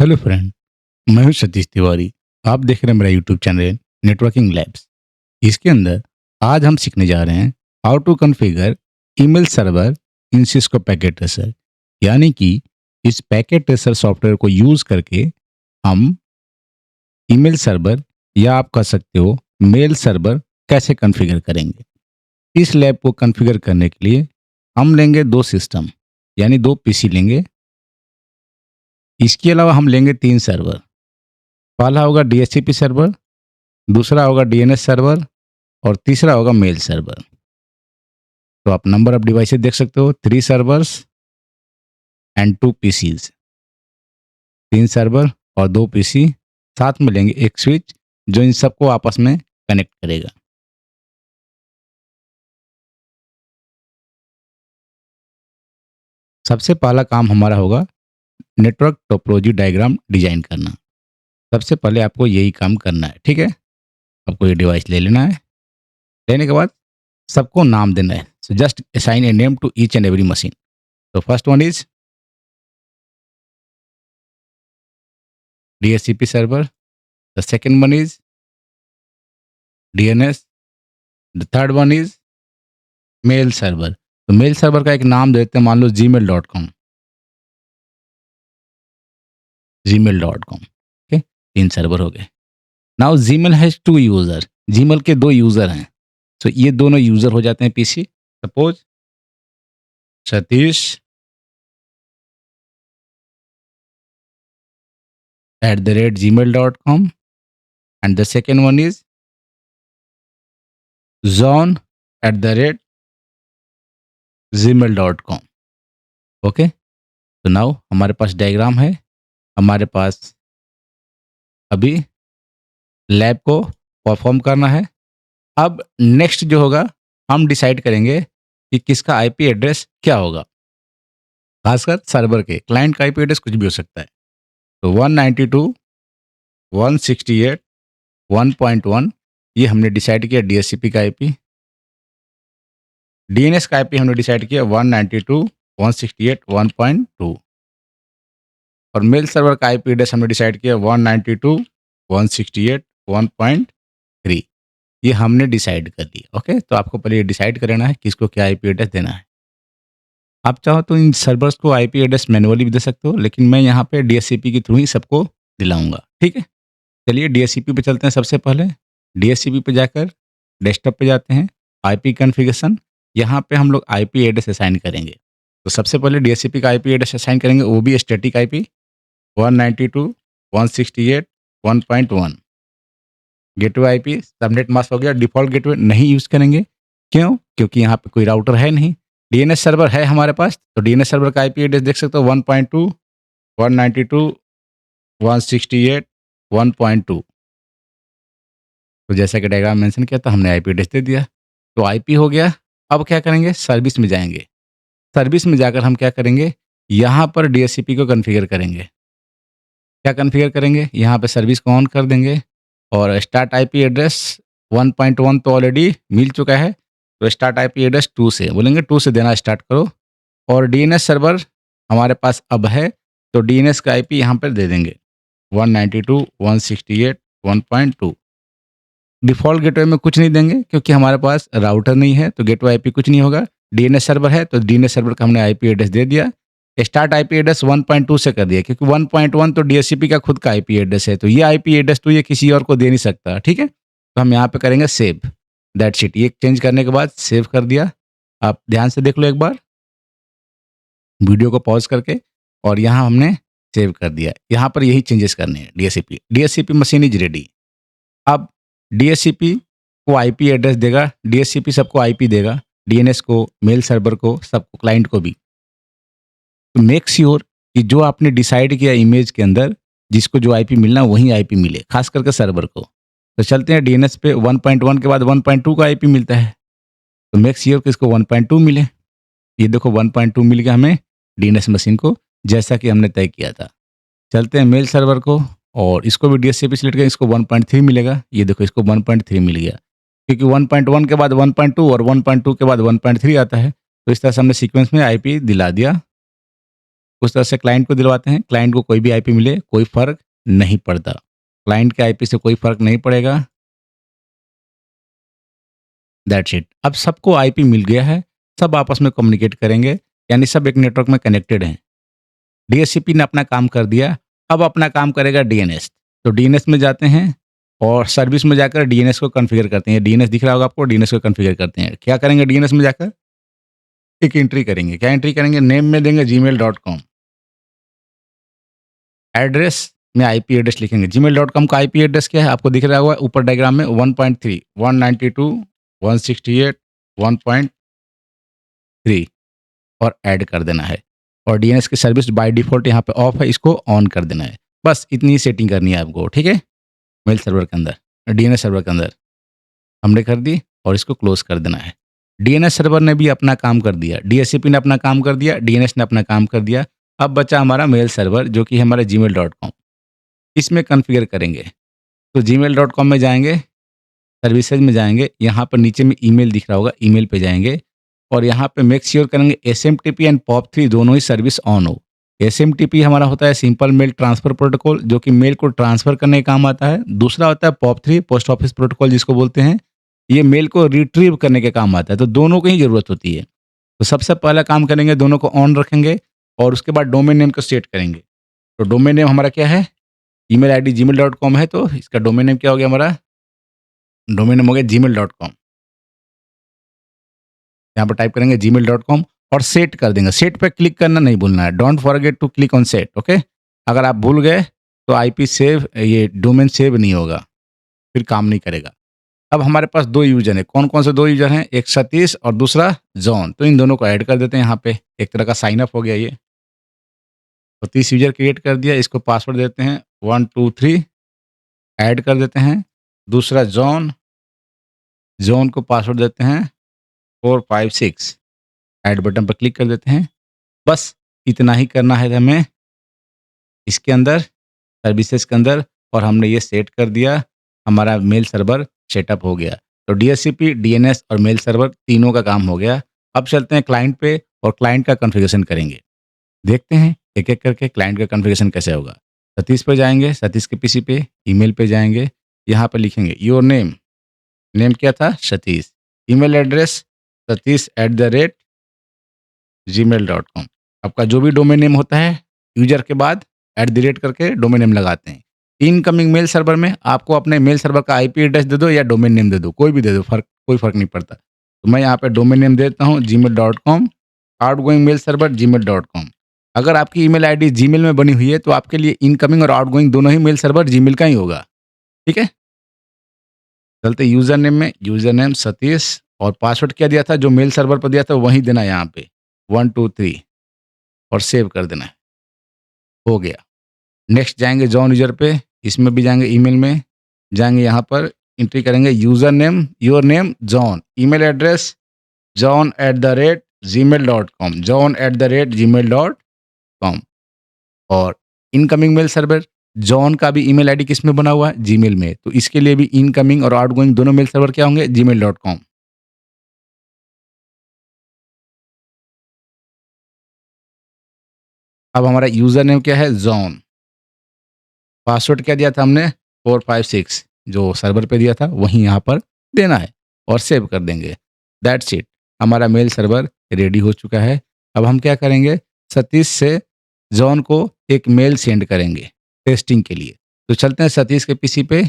Hello friend. मैं हूं सतीश तिवारी। आप देख रहे हैं मेरा यूट्यूब चैनल नेटवर्किंग लैब्स। इसके अंदर आज हम सीखने जा रहे हैं how to configure email server in Cisco Packet Tracer. यानी कि इस पैकेट ट्रेसर सॉफ्टवेयर को यूज़ करके हम ईमेल सर्वर या आप कह सकते हो मेल सर्वर कैसे कॉन्फ़िगर करेंगे। इस लैब को कॉन्फ़िगर करने के लिए हम लेंगे 2 सिस्टम, यानी 2 पीसी लेंगे। इसके अलावा हम लेंगे 3 सर्वर। पहला होगा डीएचसीपी सर्वर, दूसरा होगा डीएनएस सर्वर और तीसरा होगा मेल सर्वर। तो आप नंबर ऑफ डिवाइसेस देख सकते हो, 3 सर्वर्स एंड 2 पीसीज। 3 सर्वर और 2 पीसी साथ में लेंगे एक स्विच जो इन सबको आपस में कनेक्ट करेगा। सबसे पहला काम हमारा होगा नेटवर्क टोपोलॉजी डायग्राम डिजाइन करना। सबसे पहले आपको यही काम करना है, ठीक है? आपको ये डिवाइस ले लेना है। लेने के बाद सबको नाम देना है। So just assign a name to each and every machine. तो first one is DHCP server. The second one is DNS. The third one is mail server. तो मेल सर्वर का एक नाम देते हैं, मान लो gmail.com। gmail.com, okay. 3 सर्वर हो गए। Now Gmail has 2 user. Gmail के 2 यूजर हैं। सो ये दोनों यूजर हो जाते हैं PC. Suppose Satish @gmail.com and the second one is john@gmail.com। Okay. तो नाउ हमारे पास डायग्राम है। हमारे पास अभी लैब को परफॉर्म करना है। अब नेक्स्ट जो होगा, हम डिसाइड करेंगे कि किसका आईपी एड्रेस क्या होगा। खासकर सर्वर के, क्लाइंट का आईपी एड्रेस कुछ भी हो सकता है। तो 192.168.1.1 ये हमने डिसाइड किया डीएचसीपी का आईपी। डीएनएस का आईपी हमने डिसाइड किया 192.168.1.2 और मेल सर्वर का आईपी एड्रेस हमने डिसाइड किया 192.168.1.3। ये हमने डिसाइड कर लिया। ओके, तो आपको पहले ये डिसाइड कर लेना है किसको क्या आईपी एड्रेस देना है। आप चाहो तो इन सर्वर्स को आईपी एड्रेस मैनुअली भी दे सकते हो, लेकिन मैं यहाँ पे डीएचसीपी के थ्रू ही सबको दिलाऊंगा, ठीक है? चलिए डीएचसीपी पे चलते हैं। सबसे पहले डीएचसीपी पे जाकर डेस्कटॉप पे जाते हैं, आईपी कॉन्फ़िगरेशन। यहाँ पे हम लोग आईपी एड्रेस असाइन करेंगे। तो सबसे पहले डीएचसीपी का आईपी एड्रेस असाइन करेंगे, वो भी static IP 192.168.1.1। Gateway IP subnet mask हो गया। डिफ़ॉल्ट गेटवे नहीं यूज़ करेंगे। क्यों? क्योंकि यहाँ पे कोई राउटर है नहीं। डीएनएस सर्वर है हमारे पास, तो डीएनएस सर्वर का आईपी एड्रेस देख सकते हो 1.2, 192, 168, 1.2। तो जैसा कि डायग्राम मेंशन किया था, हमने आईपी एड्रेस दे दिया। तो आईपी हो गया। अब क्या करेंगे? सर्विस में जाएंगे। सर्विस में जाकर हम क्या करेंगे? यहाँ पर डीएचसीपी को कॉन्फ़िगर करेंगे। क्या कॉन्फ़िगर करेंगे? यहाँ पे सर्विस को ऑन कर देंगे और स्टार्ट आईपी एड्रेस 1.1 तो ऑलरेडी मिल चुका है, तो स्टार्ट आईपी एड्रेस 2 से बोलेंगे, 2 से देना स्टार्ट करो। और डीएनएस सर्वर हमारे पास अब है, तो डीएनएस का आईपी यहाँ पर दे देंगे 192.168.1.2। डिफ़ॉल्ट गेटवे में कुछ नहीं देंगे क्योंकि हमारे पास राउटर नहीं है, तो गेटवे आईपी कुछ नहीं होगा। डीएनएस सर्वर है, तो डीएनएस सर्वर का हमने आईपी एड्रेस दे दिया। स्टार्ट आईपी एड्रेस 1.2 से कर दिया क्योंकि 1.1 तो डीएचसीपी का खुद का आईपी एड्रेस है, तो ये आईपी एड्रेस तो ये किसी और को दे नहीं सकता, ठीक है? तो हम यहाँ पे करेंगे सेव। That's it. ये चेंज करने के बाद सेव कर दिया। आप ध्यान से देख लो एक बार वीडियो को पॉज करके, और यहाँ हमने सेव कर दिया। यहाँ पर यही चेंजेस करने हैं। DHCP machine is ready. अब डीएचसीपी को आईपी एड्रेस देगा, डीएचसीपी सबको आईपी देगा, डीएनएस को, मेल सर्वर को, सबको, क्लाइंट को भी। तो मेक श्योर कि जो आपने डिसाइड किया इमेज के अंदर, जिसको जो आईपी मिलना वही आईपी मिले, खास करके सर्वर को। तो चलते हैं डीएनएस पे। 1.1 के बाद 1.2 का आईपी मिलता है, तो मेक श्योर कि इसको 1.2 मिले। ये देखो 1.2 मिल गया हमें डीएनएस मशीन को, जैसा कि हमने तय किया था। चलते हैं मेल सर्वर को, और इसको भी डीएचसीपी सिलेक्ट करें, इसको 1.3 मिलेगा। ये देखो इसको 1.3 मिल गया, क्योंकि 1.1 के बाद 1.2 और 1.2 के बाद 1.3 आता है। तो इस तरह से हमने सीक्वेंस में आईपी दिला दिया। उस तरह से क्लाइंट को दिलवाते हैं। क्लाइंट को कोई भी आईपी मिले, कोई फ़र्क नहीं पड़ता। क्लाइंट के आईपी से कोई फ़र्क नहीं पड़ेगा। That's it. अब सबको आईपी मिल गया है, सब आपस में कम्युनिकेट करेंगे, यानी सब एक नेटवर्क में कनेक्टेड हैं। डीएचसीपी ने अपना काम कर दिया, अब अपना काम करेगा डीएनएस। तो डीएनएस में जाते हैं और सर्विस में जाकर डीएनएस को कॉन्फ़िगर करते हैं। डीएनएस दिख रहा होगा आपको, डीएनएस को कॉन्फ़िगर करते हैं। क्या करेंगे डीएनएस में जाकर? एक एंट्री करेंगे। क्या एंट्री करेंगे? नेम में देंगे gmail.com, एड्रेस में आईपी एड्रेस लिखेंगे। gmail.com का आईपी एड्रेस क्या है? आपको दिख रहा होगा ऊपर डायग्राम में 1.3, 192, 168, 1.3 और ऐड कर देना है। और डीएनएस की सर्विस बाय डिफ़ॉल्ट यहाँ पे ऑफ है, इसको ऑन कर देना है। बस इतनी सेटिंग करनी है आपको, ठीक है? मेल सर्वर के अंदर, डीएनएस सर्वर के अंदर हमने कर दी और इसको क्लोज़ कर देना है। डीएनएस सर्वर ने भी अपना काम कर दिया, डीएचसीपी ने अपना काम कर दिया, डीएनएस ने अपना काम कर दिया। अब बचा हमारा मेल सर्वर जो कि है हमारा gmail.com। इसमें कॉन्फ़िगर करेंगे। तो gmail.com में जाएँगे, सर्विसेज़ में जाएँगे, यहाँ पर नीचे में ईमेल दिख रहा होगा, ईमेल पे जाएँगे और यहाँ पे मेक श्योर करेंगे एसएमटीपी एंड पॉप3 दोनों ही सर्विस ऑन हो। एसएमटीपी हमारा होता है सिंपल मेल ट्रांसफर प्रोटोकॉल, जो कि मेल को ट्रांसफर करने का काम आता है। दूसरा होता है पॉप3 पोस्ट ऑफिस प्रोटोकॉल जिसको बोलते हैं, ये मेल को रिट्रीव करने के काम आता है। तो दोनों की ही ज़रूरत होती है। तो सबसे पहला काम करेंगे, दोनों को ऑन रखेंगे और उसके बाद डोमेन नेम को सेट करेंगे। तो डोमेन नेम हमारा क्या है? ईमेल आईडी gmail.com है, तो इसका डोमेन नेम क्या हो गया हमारा? डोमेन नेम हो गया gmail.com। यहाँ पर टाइप करेंगे gmail.com और सेट कर देंगे। सेट पे क्लिक करना नहीं भूलना है। Don't forget to click on set, okay? अगर आप भूल गए तो आईपी सेव, ये डोमेन सेव नहीं होगा, फिर काम नहीं करेगा। अब हमारे पास 2 यूज़र हैं। कौन-कौन से 2 यूज़र हैं? एक सतीश और दूसरा जॉन। तो इन दोनों को ऐड कर देते हैं यहाँ पे। एक तरह का साइन अप हो गया ये। तो 30 यूज़र क्रिएट कर दिया, इसको पासवर्ड देते हैं 1 2 3, ऐड कर देते हैं। दूसरा जॉन, जॉन को पासवर्ड देते हैं 4 5 6, ऐड बटन पर क्लिक कर देते हैं। बस इतना ही करना है हमें इसके अंदर, सर्विसेज़ के अंदर, और हमने ये सेट कर दिया, हमारा मेल सर्वर सेटअप हो गया। तो डीएचसीपी, डीएनएस और मेल सर्वर तीनों का काम हो गया। अब चलते हैं क्लाइंट पे और क्लाइंट का कॉन्फ़िगरेशन करेंगे। देखते हैं एक-एक करके क्लाइंट का कॉन्फ़िगरेशन कैसे होगा। सतीश पे जाएँगे, सतीश के पीसी पे, ईमेल पे जाएँगे, यहाँ पे लिखेंगे योर नेम, नेम क्या था? सतीश। Email address satish@gmail.com। आपका जो भी डोमेन नेम होता है, यूज़र के बाद @ करके डोमेन नेम लगाते हैं। इनकमिंग मेल सर्वर में आपको अपने मेल सर्वर का आईपी एड्रेस दे दो या डोमेन नेम दे दो, कोई भी दे दो, कोई फ़र्क नहीं पड़ता। तो मैं यहाँ पे डोमेन नेम देता हूँ gmail.com, outgoing mail server gmail.com। अगर आपकी ईमेल आईडी जीमेल में बनी हुई है तो आपके लिए इनकमिंग और आउटगोइंग दोनों ही मेल सर्वर जीमेल का ही होगा, ठीक है? चलते यूज़र नेम में, यूज़र नेम सतीश और पासवर्ड क्या दिया था? जो मेल सर्वर पर दिया था वही देना है यहाँ पे 1 2 3 और सेव कर देना है। हो गया। नेक्स्ट जाएँगे जॉन यूज़र पे, इसमें भी जाएँगे, ईमेल में जाएँगे, यहाँ पर एंट्री करेंगे user name, your name John, email address john@gmail.com, john@gmail.com। और इनकमिंग मेल सर्वर जॉन का भी ईमेल आईडी किस में बना हुआ है? जीमेल में। तो इसके लिए भी इनकमिंग और आउटगोइंग दोनों मेल सर्वर क्या होंगे? gmail.com। अब हमारा यूज़र नेम क्या है? जॉन। पासवर्ड क्या दिया था हमने? 4 5 6, जो सर्वर पे दिया था वही यहाँ पर देना है और सेव कर देंगे। That's it. हमारा मेल सर्वर रेडी हो चुका है। अब हम क्या करेंगे? सतीश से जॉन को एक मेल सेंड करेंगे टेस्टिंग के लिए। तो चलते हैं सतीश के पीसी पे,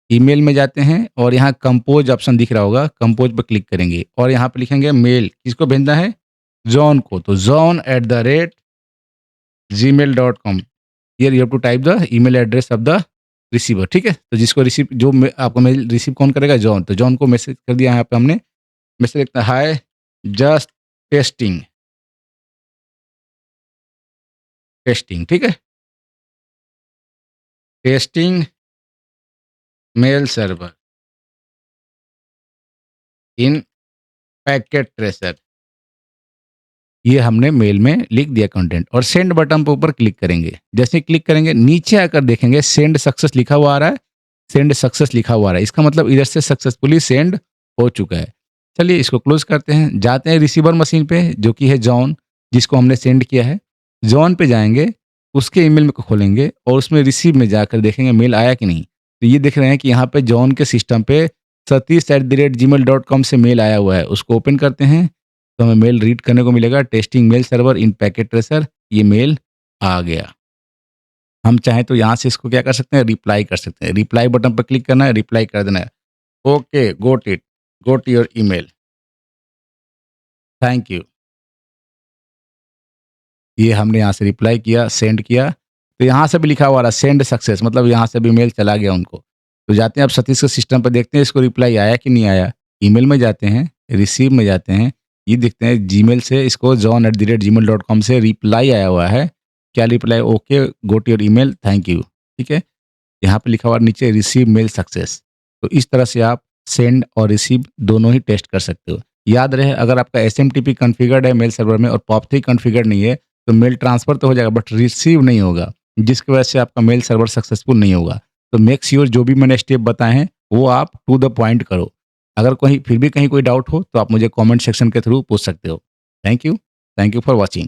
ईमेल में जाते हैं और यहाँ कंपोज ऑप्शन दिख रहा होगा, कंपोज पे क्लिक करेंगे और यहाँ पे लिखेंगे मेल, किसको भेजना है? जॉन को। तो john@gmail.com। Here you have to type the email address of the receiver, ठीक है? तो जिसको रिसीव, जो आपको मेल रिसीव कौन करेगा? जॉन। तो जॉन को मैसेज कर दिया, यहाँ पे हमने मैसेज लिखना है, हाय जस्ट टेस्टिंग, टेस्टिंग, ठीक है? Testing mail server in packet tracer. ये हमने मेल में लिख दिया कंटेंट और सेंड बटन पे ऊपर क्लिक करेंगे। जैसे ही क्लिक करेंगे नीचे आकर देखेंगे सेंड सक्सेस लिखा हुआ आ रहा है, सेंड सक्सेस लिखा हुआ आ रहा है। इसका मतलब इधर से सक्सेसफुली सेंड हो चुका है। चलिए इसको क्लोज करते हैं, जाते हैं रिसीवर मशीन पे जो कि है जॉन, जिसको हमने सेंड किया है। जॉन पे जाएँगे, उसके ईमेल में को खोलेंगे और उसमें रिसीव में जाकर देखेंगे मेल आया कि नहीं। तो ये देख रहे हैं कि यहाँ पे जॉन के सिस्टम पे satish@gmail.com से मेल आया हुआ है। उसको ओपन करते हैं, तो हमें मेल रीड करने को मिलेगा testing mail server in packet tracer, ये मेल आ गया। हम चाहें तो यहाँ से इसको क्या कर सकते हैं, रिप्लाई कर सकते हैं। रिप्लाई बटन पर क्लिक करना है, रिप्लाई कर देना है। Okay, got it, go to your email, thank you. ये हमने यहाँ से रिप्लाई किया, सेंड किया, तो यहाँ से भी लिखा हुआ रहा सेंड सक्सेस, मतलब यहाँ से भी मेल चला गया उनको। तो जाते हैं अब सतीश के सिस्टम पे, देखते हैं इसको रिप्लाई आया कि नहीं आया। ईमेल में जाते हैं, रिसीव में जाते हैं, ये देखते हैं जीमेल से इसको john@gmail.com से रिप्लाई आया हुआ है। क्या reply? Okay, go to your email, thank you. ठीक है? यहाँ पे लिखा हुआ नीचे रिसीव मेल सक्सेस। तो इस तरह से आप सेंड और रिसीव दोनों ही टेस्ट कर सकते हो। याद रहे, अगर आपका एसएमटीपी कॉन्फ़िगर्ड है मेल सर्वर में और पॉप3 कॉन्फ़िगर्ड नहीं है, तो मेल ट्रांसफ़र तो हो जाएगा बट रिसीव नहीं होगा, जिसकी वजह से आपका मेल सर्वर सक्सेसफुल नहीं होगा। तो मेक श्योर जो भी मैंने स्टेप बताए हैं, वो आप टू द पॉइंट करो। अगर कहीं फिर भी कहीं कोई डाउट हो, तो आप मुझे कमेंट सेक्शन के थ्रू पूछ सकते हो। Thank you for watching.